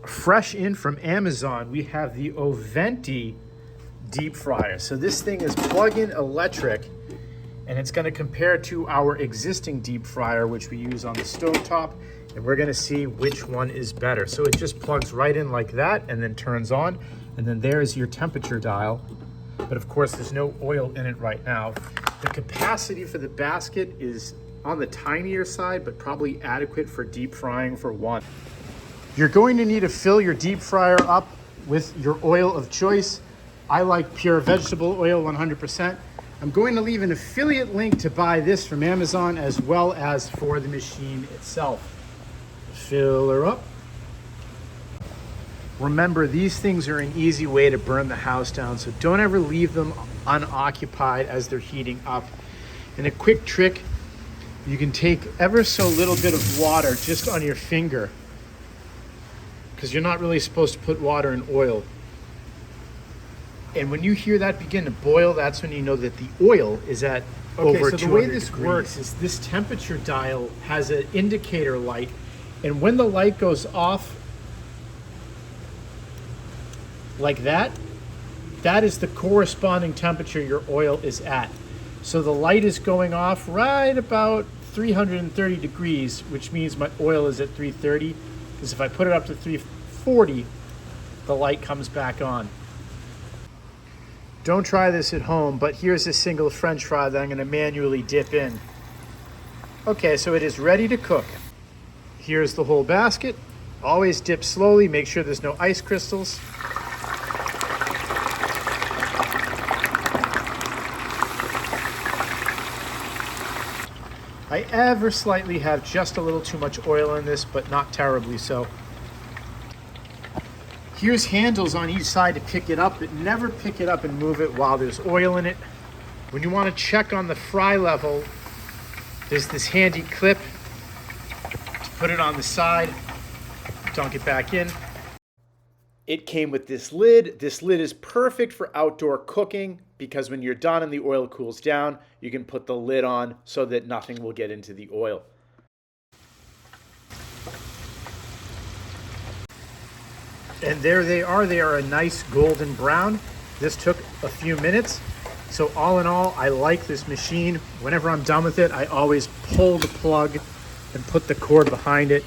Fresh in from Amazon, we have the OVENTE deep fryer. So this thing is plug-in electric, and it's going to compare to our existing deep fryer, which we use on the stovetop, and we're going to see which one is better. So it just plugs right in like that and then turns on, and then there's your temperature dial. But of course, there's no oil in it right now. The capacity for the basket is on the tinier side, but probably adequate for deep frying for one. You're going to need to fill your deep fryer up with your oil of choice. I like pure vegetable oil 100%. I'm going to leave an affiliate link to buy this from Amazon as well as for the machine itself. Fill her up. Remember, these things are an easy way to burn the house down, so don't ever leave them unoccupied as they're heating up. And a quick trick, you can take ever so little bit of water just on your finger, because you're not really supposed to put water in oil. And when you hear that begin to boil, that's when you know that the oil is at over 200 degrees. So the way this works is this temperature dial has an indicator light, and when the light goes off like that, that is the corresponding temperature your oil is at. So the light is going off right about 330 degrees, which means my oil is at 330. Because if I put it up to 340, the light comes back on. Don't try this at home, but here's a single French fry that I'm going to manually dip in. Okay, so it is ready to cook. Here's the whole basket. Always dip slowly, make sure there's no ice crystals. I ever slightly have just a little too much oil in this, but not terribly so. Here's handles on each side to pick it up, but never pick it up and move it while there's oil in it. When you want to check on the fry level, there's this handy clip to put it on the side, dunk it back in. It came with this lid. This lid is perfect for outdoor cooking because when you're done and the oil cools down, you can put the lid on so that nothing will get into the oil. And there they are. They are a nice golden brown. This took a few minutes. So all in all, I like this machine. Whenever I'm done with it, I always pull the plug and put the cord behind it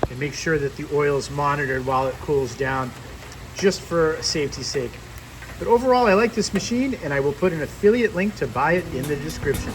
and make sure that the oil is monitored while it cools down, just for safety's sake. But overall, I like this machine, and I will put an affiliate link to buy it in the description.